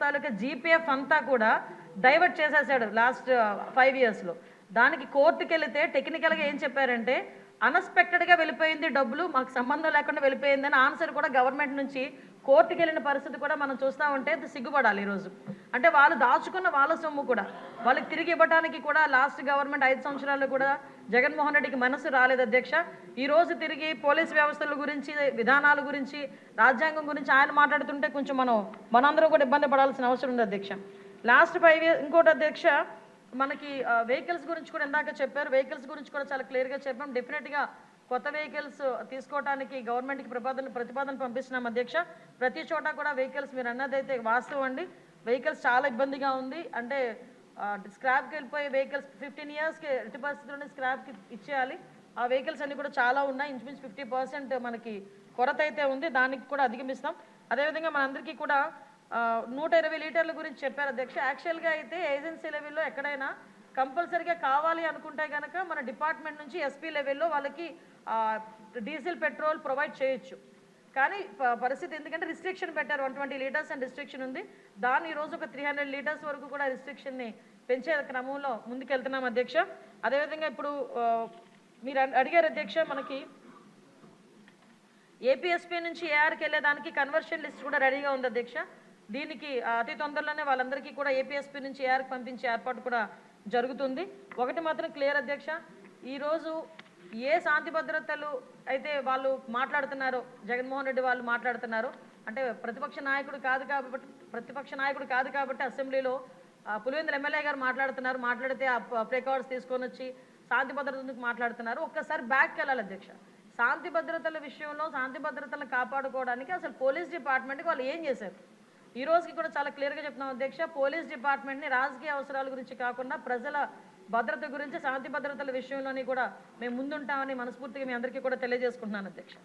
తాలూకా GPF అంతా కూడా divert చేసేసాడు లాస్ట్ 5 ఇయర్స్లో. దానికి కోర్టుకి వెళితే టెక్నికల్గా ఏం చెప్పారంటే అన్ఎక్స్పెక్టెడ్గా వెళ్ళిపోయింది డబ్బులు, మాకు సంబంధం లేకుండా వెళ్ళిపోయిందని ఆన్సర్ కూడా గవర్నమెంట్ నుంచి కోర్టుకి వెళ్ళిన పరిస్థితి కూడా మనం చూస్తూ ఉంటే సిగ్గుపడాలి ఈరోజు. అంటే వాళ్ళు దాచుకున్న వాళ్ళ సొమ్ము కూడా వాళ్ళకి తిరిగి ఇవ్వడానికి కూడా లాస్ట్ గవర్నమెంట్ 5 సంవత్సరాల్లో కూడా జగన్మోహన్ రెడ్డికి మనసు రాలేదు అధ్యక్ష. ఈరోజు తిరిగి పోలీస్ వ్యవస్థల గురించి, విధానాల గురించి, రాజ్యాంగం గురించి ఆయన మాట్లాడుతుంటే కొంచెం మనందరూ కూడా ఇబ్బంది పడాల్సిన అవసరం ఉంది అధ్యక్ష. లాస్ట్ 5 ఇయర్స్ ఇంకోటి అధ్యక్ష, మనకి వెహికల్స్ గురించి కూడా ఇందాక చెప్పారు. వెహికల్స్ గురించి కూడా చాలా క్లియర్గా చెప్పాం. డెఫినెట్గా కొత్త వెహికల్స్ తీసుకోవడానికి గవర్నమెంట్కి ప్రతిపాదన పంపిస్తున్నాం అధ్యక్ష. ప్రతి చోట కూడా వెహికల్స్ మీరు అన్నదైతే వాస్తవం అండి. వెహికల్స్ చాలా ఇబ్బందిగా ఉంది. అంటే స్క్రాప్కి వెళ్ళిపోయే వెహికల్స్ 15 ఇయర్స్కి ఎట్టి పరిస్థితుల్లోనే స్క్రాప్కి ఇచ్చేయాలి. ఆ వెహికల్స్ అన్నీ కూడా చాలా ఉన్నాయి. ఇంచుమించు 50% మనకి కొరత అయితే ఉంది. దానికి కూడా అధిగమిస్తాం. అదేవిధంగా మనందరికీ కూడా 120 లీటర్ల గురించి చెప్పారు అధ్యక్ష. యాక్చువల్గా అయితే ఏజెన్సీ లెవెల్లో ఎక్కడైనా కంపల్సరీగా కావాలి అనుకుంటే కనుక మన డిపార్ట్మెంట్ నుంచి ఎస్పీ లెవెల్లో వాళ్ళకి డీజిల్ పెట్రోల్ ప్రొవైడ్ చేయొచ్చు. కానీ పరిస్థితి ఎందుకంటే రిస్ట్రిక్షన్ పెట్టారు, 120 లీటర్స్ అండ్ రిస్ట్రిక్షన్ ఉంది. దాన్ని ఈరోజు ఒక 300 లీటర్స్ వరకు కూడా రిస్ట్రిక్షన్ని పెంచే క్రమంలో ముందుకెళ్తున్నాం అధ్యక్ష. అదేవిధంగా ఇప్పుడు మీరు అడిగారు అధ్యక్ష, మనకి ఏపీఎస్పీ నుంచి ఏఆర్కి వెళ్ళేదానికి కన్వర్షన్ లిస్ట్ కూడా రెడీగా ఉంది అధ్యక్ష. దీనికి అతి తొందరలోనే వాళ్ళందరికీ కూడా ఏపీఎస్పీ నుంచి ఏఆర్కి పంపించే ఏర్పాటు కూడా జరుగుతుంది. ఒకటి మాత్రం క్లియర్ అధ్యక్ష, ఈరోజు ఏ శాంతి భద్రతలు అయితే వాళ్ళు మాట్లాడుతున్నారో, జగన్మోహన్ రెడ్డి వాళ్ళు మాట్లాడుతున్నారు అంటే ప్రతిపక్ష నాయకుడు కాదు కాబట్టి అసెంబ్లీలో పులివెందుల ఎమ్మెల్యే గారు మాట్లాడితే ఆ ప్రికార్డ్స్ తీసుకొని వచ్చి శాంతి భద్రతలకు మాట్లాడుతున్నారు. ఒక్కసారి బ్యాక్కి వెళ్ళాలి అధ్యక్ష. శాంతి భద్రతల విషయంలో శాంతి భద్రతలను కాపాడుకోవడానికి అసలు పోలీస్ డిపార్ట్మెంట్కి వాళ్ళు ఏం చేశారు ఈ రోజుకి కూడా చాలా క్లియర్గా చెప్తున్నాం అధ్యక్ష. పోలీస్ డిపార్ట్మెంట్ని రాజకీయ అవసరాల గురించి కాకుండా ప్రజల భద్రత గురించి, శాంతి భద్రతల విషయంలోని కూడా మేము ముందుంటామని మనస్ఫూర్తిగా మీ అందరికీ కూడా తెలియజేసుకుంటున్నాను అధ్యక్ష.